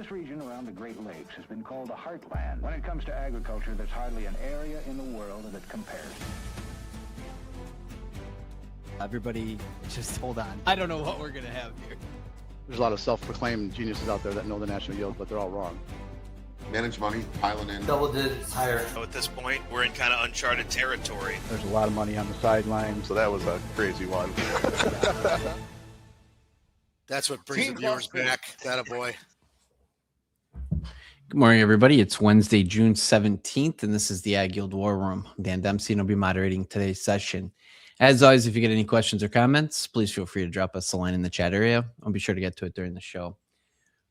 This region around the Great Lakes has been called the heartland. When it comes to agriculture, there's hardly an area in the world that compares. Everybody, just hold on. I don't know what we're going to have here. There's a lot of self-proclaimed geniuses out there that know the national yield, but they're all wrong. Manage money, piling in. Double digits higher. So at this point, we're in kind of uncharted territory. There's a lot of money on the sidelines. So that was a crazy one. That's what brings the viewers back. That a boy. Good morning, everybody. It's Wednesday, June 17th, and this is the AgYield War Room. I'm Dan Dempsey, and I'll be moderating today's session. As always, if you get any questions or comments, please feel free to drop us a line in the chat area. I'll be sure to get to it during the show.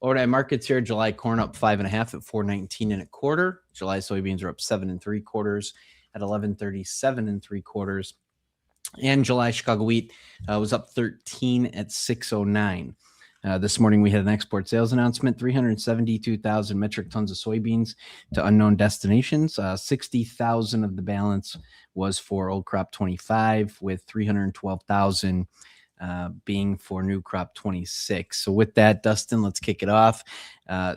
Overnight markets here: July corn up 5.5 at 4.19 1/4. July soybeans are up 7 3/4 at 11.37 3/4. And July Chicago wheat was up 13 at 6.09. This morning we had an export sales announcement: 372,000 metric tons of soybeans to unknown destinations. 60,000 of the balance was for old crop 25, with 312,000 being for new crop 26. So with that, Dustin, let's kick it off.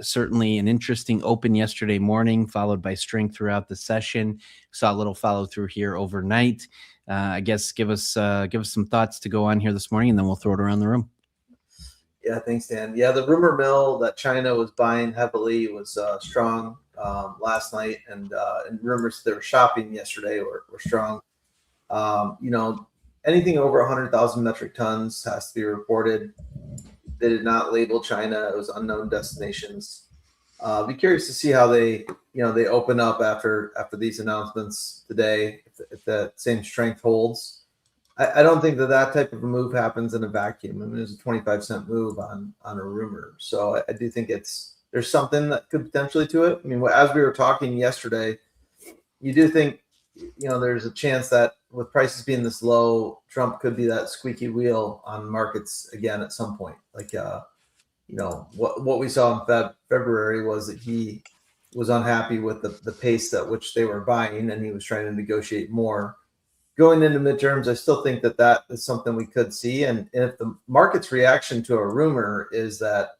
Certainly an interesting open yesterday morning, followed by strength throughout the session. Saw a little follow through here overnight. I guess give us some thoughts to go on here this morning, and then we'll throw it around the room. Yeah, thanks, Dan. Yeah, the rumor mill that China was buying heavily was strong last night, and rumors they were shopping yesterday were strong. Anything over 100,000 metric tons has to be reported. They did not label China; it was unknown destinations. Be curious to see how they open up after these announcements today. If that same strength holds. I don't think that type of a move happens in a vacuum. I mean, it's a 25-cent move on a rumor. So I do think there's something that could potentially to it. I mean, as we were talking yesterday, you do think, there's a chance that with prices being this low, Trump could be that squeaky wheel on markets again at some point. Like, what we saw in February was that he was unhappy with the pace at which they were buying, and he was trying to negotiate more. Going into midterms, I still think that is something we could see. And if the market's reaction to a rumor is that,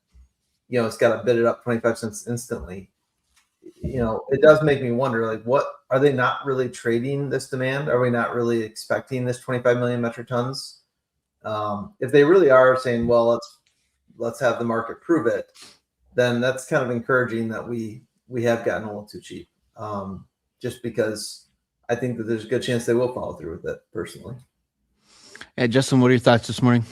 it's got to bid it up 25 cents instantly, it does make me wonder, like, what are they not really trading this demand? Are we not really expecting this 25 million metric tons? If they really are saying, well, let's have the market prove it, then that's kind of encouraging that we have gotten a little too cheap. Just because I think that there's a good chance they will follow through with it, personally. Hey, Justin, what are your thoughts this morning?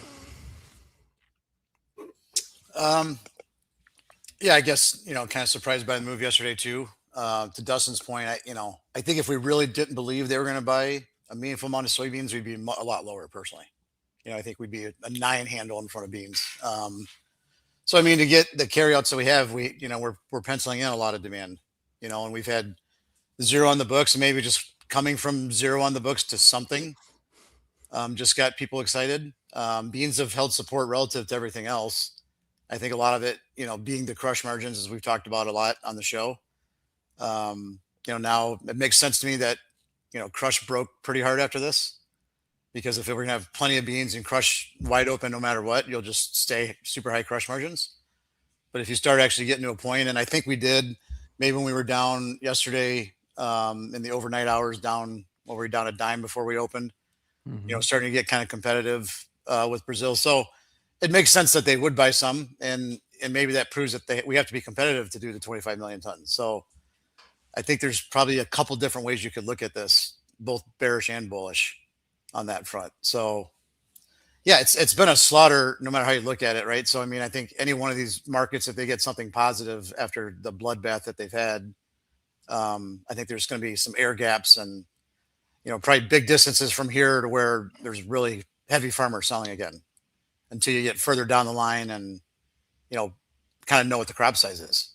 Yeah, I guess, kind of surprised by the move yesterday too. To Dustin's point, I think if we really didn't believe they were going to buy a meaningful amount of soybeans, we'd be a lot lower personally. I think we'd be a 9 handle in front of beans. So, I mean, to get the carryouts that we have, we're penciling in a lot of demand, and we've had 0 on the books, and maybe just coming from 0 on the books to something just got people excited. Beans have held support relative to everything else. I think a lot of it, being the crush margins, as we've talked about a lot on the show. Now it makes sense to me that, crush broke pretty hard after this, because if we're going to have plenty of beans and crush wide open no matter what, you'll just stay super high crush margins. But if you start actually getting to a point, and I think we did, maybe when we were down yesterday in the overnight hours, we were down a dime before we opened, starting to get kind of competitive with Brazil. So it makes sense that they would buy some, and maybe that proves that we have to be competitive to do the 25 million tons. So I think there's probably a couple different ways you could look at this, both bearish and bullish on that front. So yeah, it's been a slaughter no matter how you look at it, right? So, I mean, I think any one of these markets, if they get something positive after the bloodbath that they've had, I think there's going to be some air gaps and, probably big distances from here to where there's really heavy farmers selling again until you get further down the line and, kind of know what the crop size is.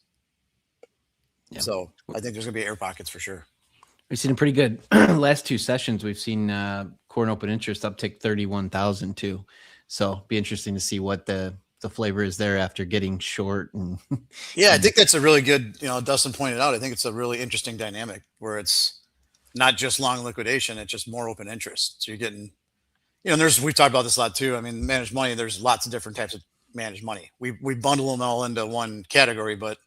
Yeah. So I think there's going to be air pockets for sure. We've seen a pretty good last 2 sessions. We've seen corn open interest uptick 31,000 too. So be interesting to see what the flavor is there after getting short. And yeah, I think that's a really good, Dustin pointed out, I think it's a really interesting dynamic where it's not just long liquidation, it's just more open interest. So you're getting, we've talked about this a lot too. I mean, managed money, there's lots of different types of manage money. We bundle them all into one category, but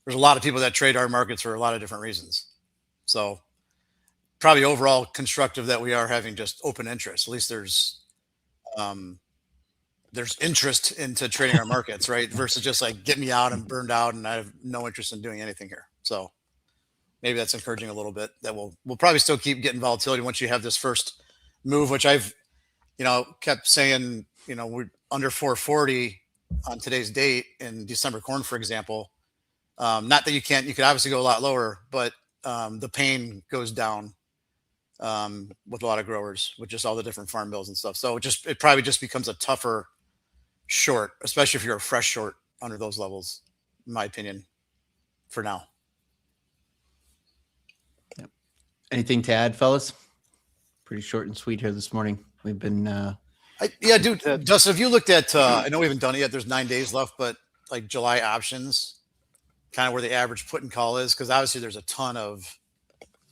there's a lot of people that trade our markets for a lot of different reasons. So probably overall constructive that we are having just open interest. At least there's interest into trading our markets, right? Versus just like get me out and burned out and I have no interest in doing anything here. So maybe that's encouraging a little bit that we'll probably still keep getting volatility once you have this first move, which I've, kept saying, we're under 440 on today's date in December corn, for example. Not that you could obviously go a lot lower, but the pain goes down with a lot of growers with just all the different farm bills and stuff. So it probably just becomes a tougher short, especially if you're a fresh short under those levels, in my opinion, for now. Yep. Anything to add, fellas? Pretty short and sweet here this morning. We've been dude, Justin, if you looked at I know we haven't done it yet, there's 9 days left, but like July options, kind of where the average put and call is, because obviously there's a ton of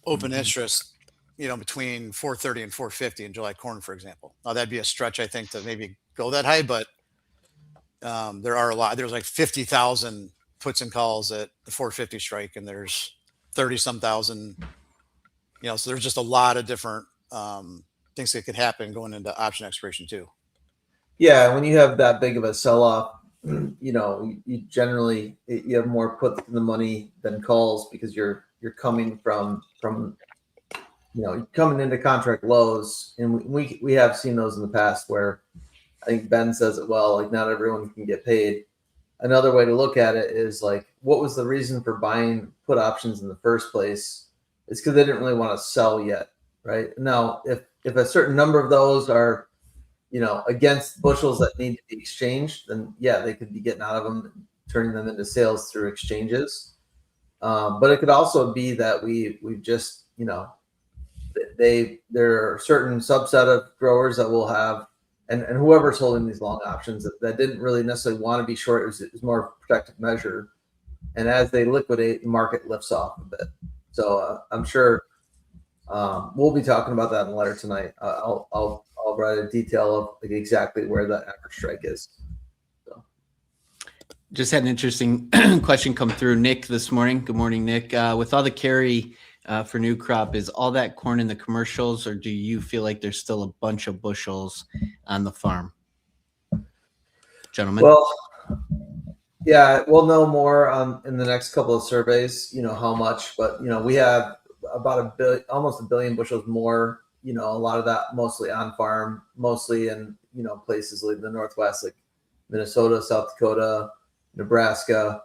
open interest, between 430 and 450 in July corn, for example. Now that'd be a stretch, I think, to maybe go that high, but there are a lot. There's like 50,000 puts and calls at the 450 strike, and there's 30-some thousand. So there's just a lot of different things that could happen going into option expiration too. Yeah, when you have that big of a sell-off, you generally you have more puts in the money than calls because you're coming from coming into contract lows, and we have seen those in the past where I think Ben says it well, like not everyone can get paid. Another way to look at it is like, what was the reason for buying put options in the first place? It's because they didn't really want to sell yet, right? Now, if a certain number of those are, against bushels that need to be exchanged, then yeah, they could be getting out of them, and turning them into sales through exchanges. But it could also be that we've just, there are a certain subset of growers that will have, and whoever's holding these long options that didn't really necessarily want to be short. It was more of a protective measure. And as they liquidate, the market lifts off a bit. So I'm sure we'll be talking about that in the letter tonight. I'll write a detail of like exactly where that average strike is. So. Just had an interesting question come through, Nick, this morning. Good morning, Nick. With all the carry for new crop, is all that corn in the commercials, or do you feel like there's still a bunch of bushels on the farm? Gentlemen? Well, yeah, we'll know more in the next couple of surveys, how much, but, we have about almost a billion bushels more, a lot of that mostly on farm, mostly in, places like the Northwest, like Minnesota, South Dakota, Nebraska,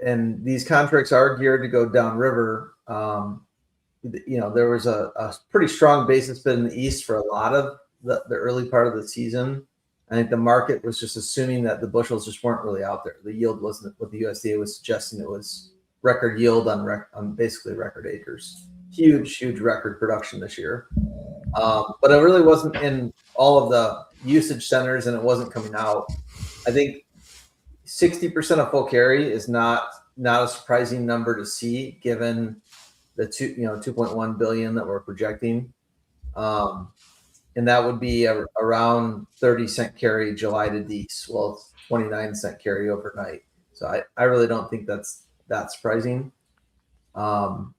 and these contracts are geared to go downriver. There was a pretty strong basis bid in the East for a lot of the early part of the season. I think the market was just assuming that the bushels just weren't really out there. The yield wasn't what the USDA was suggesting. It was record yield on basically record acres. Huge record production this year. But it really wasn't in all of the usage centers, and it wasn't coming out. I think 60% of full carry is not a surprising number to see given the 2.1 billion that we're projecting. And that would be around 30-cent carry July to Dece. Well, it's 29-cent carry overnight. So I really don't think that's that surprising. And,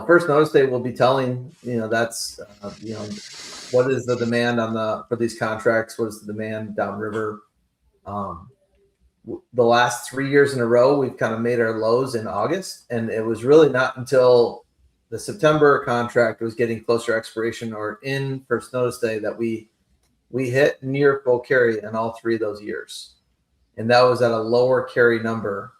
first notice day will be telling, that's, what is the demand for these contracts? What is the demand downriver? The last 3 years in a row, we've kind of made our lows in August, and it was really not until the September contract was getting closer expiration or in first notice day that we hit near full carry in all 3 of those years. And that was at a lower carry number,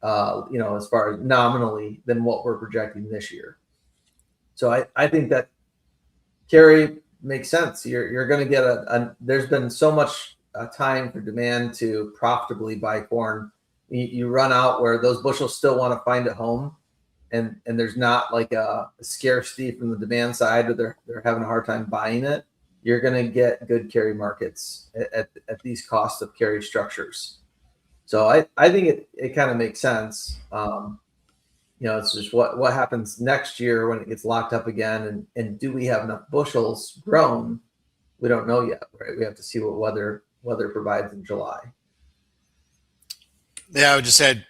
as far as nominally than what we're projecting this year. So I think that carry makes sense. You're going to get there's been so much time for demand to profitably buy corn. You run out where those bushels still want to find a home. And there's not like a scarcity from the demand side, or they're having a hard time buying it. You're going to get good carry markets at these cost of carry structures. So I think it kind of makes sense. It's just what happens next year when it gets locked up again, and do we have enough bushels grown we don't know yet, right? We have to see what weather provides in July. Yeah, I would just say,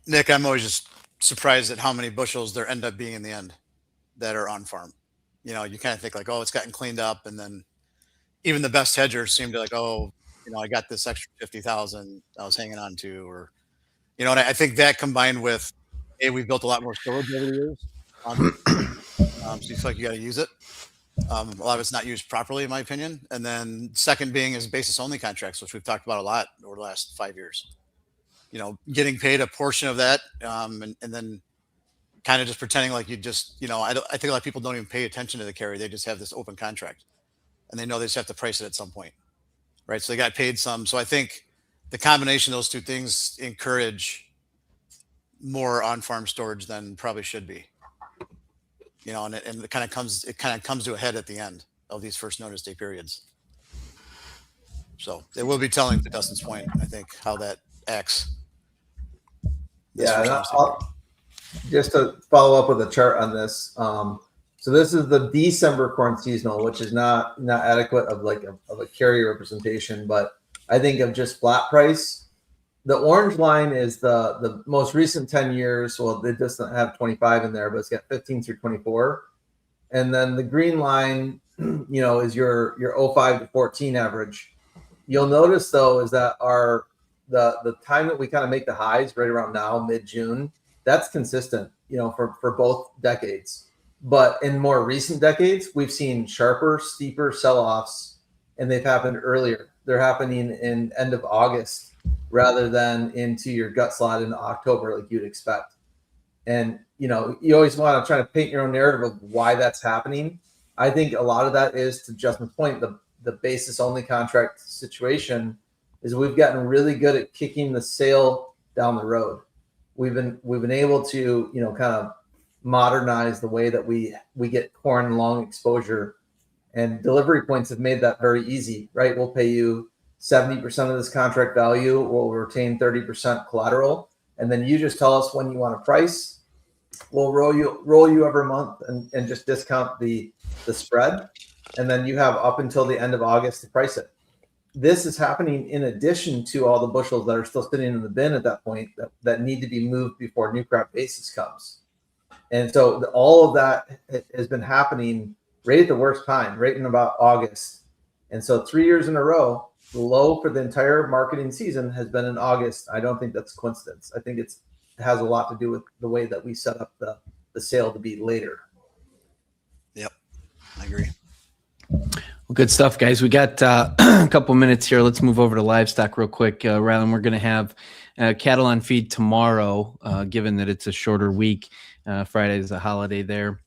Nick, I'm always just surprised at how many bushels there end up being in the end that are on farm. You kind of think like, oh, it's gotten cleaned up, and then even the best hedgers seem to like, oh, I got this extra 50,000 I was hanging on to, or and I think that combined with, hey, we've built a lot more storage over the years, so you feel like you got to use it. A lot of it's not used properly, in my opinion. And then second being is basis only contracts, which we've talked about a lot over the last 5 years. Getting paid a portion of that, and then kind of just pretending like you just, I think a lot of people don't even pay attention to the carry. They just have this open contract, and they know they just have to price it at some point, right? So they got paid some. So I think the combination of those two things encourage more on-farm storage than probably should be. And it kind of comes to a head at the end of these first notice day periods. So it will be telling, to Dustin's point, I think, how that acts. Yeah, just to follow up with a chart on this. So this is the December corn seasonal, which is not adequate of a carry representation, but I think of just flat price. The orange line is the most recent 10 years. Well, it doesn't have 25 in there, but it's got 15 through 24. And then the green line, is your 05 to 14 average. You'll notice though, is that the time that we kind of make the highs right around now, mid-June, that's consistent, for both decades. But in more recent decades, we've seen sharper, steeper sell-offs, and they've happened earlier. They're happening in end of August rather than into your gut slot in October like you'd expect. And, you always want to try to paint your own narrative of why that's happening. I think a lot of that is, to Justin's point, the basis only contract situation is we've gotten really good at kicking the sale down the road. We've been able to, kind of modernize the way that we get corn long exposure, and delivery points have made that very easy, right? We'll pay you 70% of this contract value. We'll retain 30% collateral. And then you just tell us when you want to price. We'll roll you every month and just discount the spread. And then you have up until the end of August to price it. This is happening in addition to all the bushels that are still sitting in the bin at that point that need to be moved before new crop basis comes. And so all of that has been happening right at the worst time, right in about August. And so 3 years in a row, the low for the entire marketing season has been in August. I don't think that's coincidence. I think it has a lot to do with the way that we set up the sale to be later. Yep, I agree. Well, good stuff, guys. We got a couple minutes here. Let's move over to livestock real quick. Ryland, we're going to have cattle on feed tomorrow, given that it's a shorter week. Friday is a holiday there.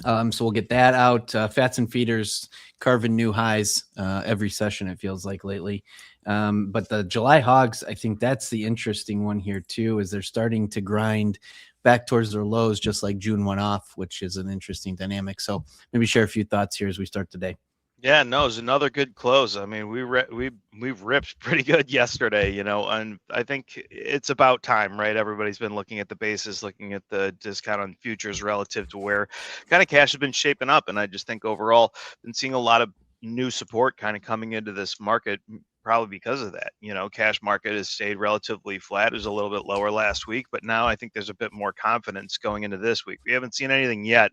So we'll get that out. Fats and feeders carving new highs every session, it feels like lately. But the July hogs, I think that's the interesting one here too, is they're starting to grind back towards their lows, just like June went off, which is an interesting dynamic. So maybe share a few thoughts here as we start today. Yeah, no, it was another good close. I mean, we've ripped pretty good yesterday, and I think it's about time, right? Everybody's been looking at the basis, looking at the discount on futures relative to where kind of cash has been shaping up. And I just think overall, been seeing a lot of new support kind of coming into this market, probably because of that. Cash market has stayed relatively flat. It was a little bit lower last week, but now I think there's a bit more confidence going into this week. We haven't seen anything yet.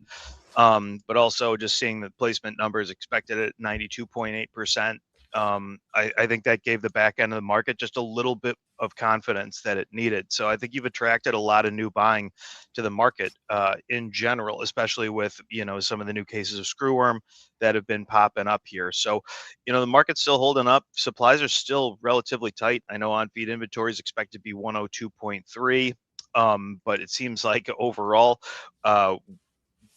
But also just seeing the placement numbers expected at 92.8%. I think that gave the back end of the market just a little bit of confidence that it needed. So I think you've attracted a lot of new buying to the market in general, especially with, some of the new cases of screwworm that have been popping up here. So, the market's still holding up. Supplies are still relatively tight. I know on feed inventory is expected to be 102.3. But it seems like overall,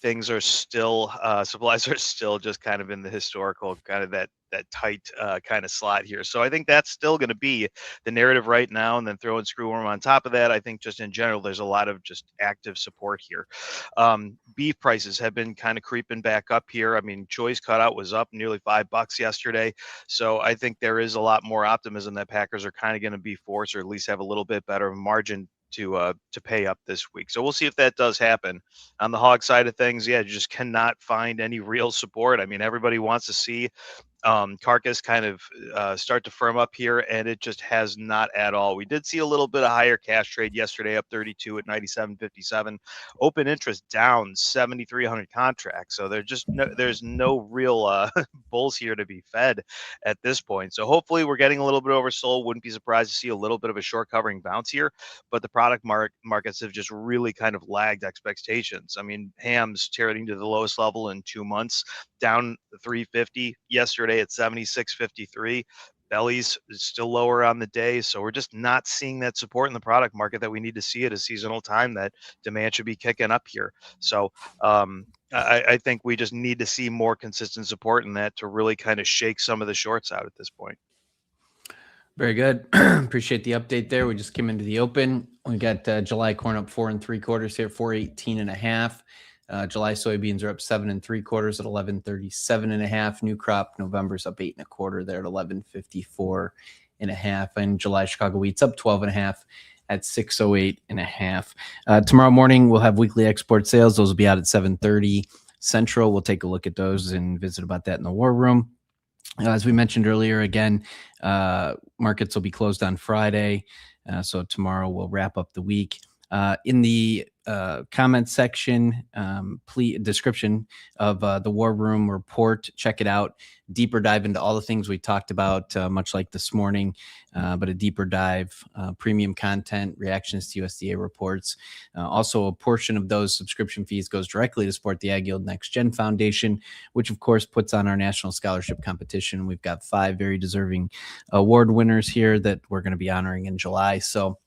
things are still supplies are still just kind of in the historical kind of that tight kind of slot here. So I think that's still going to be the narrative right now. And then throwing screwworm on top of that, I think just in general, there's a lot of just active support here. Beef prices have been kind of creeping back up here. I mean, choice cutout was up nearly $5 yesterday. So I think there is a lot more optimism that Packers are kind of going to be forced, or at least have a little bit better margin to pay up this week. So we'll see if that does happen. On the hog side of things, yeah, you just cannot find any real support. I mean, everybody wants to see carcass kind of start to firm up here, and it just has not at all. We did see a little bit of higher cash trade yesterday, up 32 at 97.57. Open interest down 7,300 contracts. So there's no real bulls here to be fed at this point. So hopefully we're getting a little bit oversold. Wouldn't be surprised to see a little bit of a short covering bounce here, but the product markets have just really kind of lagged expectations. I mean, hams trading to the lowest level in 2 months, down 350 yesterday at 76.53. Bellies is still lower on the day, so we're just not seeing that support in the product market that we need to see at a seasonal time. That demand should be kicking up here. So I think we just need to see more consistent support in that to really kind of shake some of the shorts out at this point. Very good. Appreciate the update there. We just came into the open. We got July corn up 4 3/4 here, 418.5. July soybeans are up 7 3/4 at 1137.5. New crop November's up 8 1/4 there at 1154.5. And July Chicago wheat's up 12.5 at 608.5. Tomorrow morning we'll have weekly export sales. Those will be out at 7:30 Central. We'll take a look at those and visit about that in the war room. As we mentioned earlier, again, markets will be closed on Friday. So tomorrow we'll wrap up the week. In the comment section, description of the War Room report, check it out. Deeper dive into all the things we talked about, much like this morning, but a deeper dive, premium content, reactions to USDA reports. Also, a portion of those subscription fees goes directly to support the AgYield NextGen Foundation, which of course puts on our national scholarship competition. We've got 5 very deserving award winners here that we're going to be honoring in July. So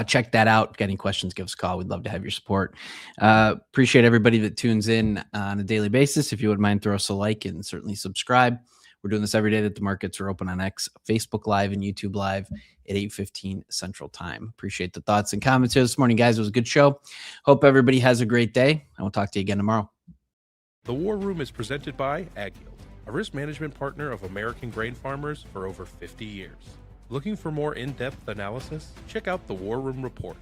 check that out. Got any questions, give us a call. We'd love to have your support. Appreciate everybody that tunes in on a daily basis. If you wouldn't mind, throw us a like and certainly subscribe. We're doing this every day that the markets are open on X, Facebook Live, and YouTube Live at 8:15 Central Time. Appreciate the thoughts and comments here this morning, guys. It was a good show. Hope everybody has a great day, and we'll talk to you again tomorrow. The War Room is presented by AgYield, a risk management partner of American grain farmers for over 50 years. Looking for more in-depth analysis? Check out the War Room Report.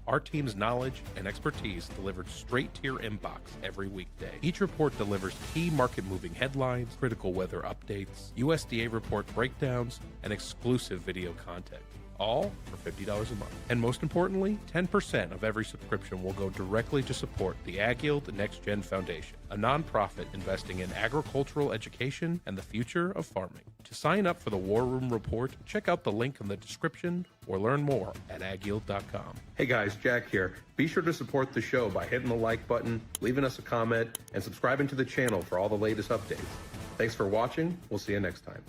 Our team's knowledge and expertise delivered straight to your inbox every weekday. Each report delivers key market-moving headlines, critical weather updates, USDA report breakdowns, and exclusive video content. All for $50 a month. And most importantly, 10% of every subscription will go directly to support the AgYield NextGen Foundation, a nonprofit investing in agricultural education and the future of farming. To sign up for the War Room Report, check out the link in the description or learn more at agyield.com. Hey guys, Jack here. Be sure to support the show by hitting the like button, leaving us a comment, and subscribing to the channel for all the latest updates. Thanks for watching. We'll see you next time.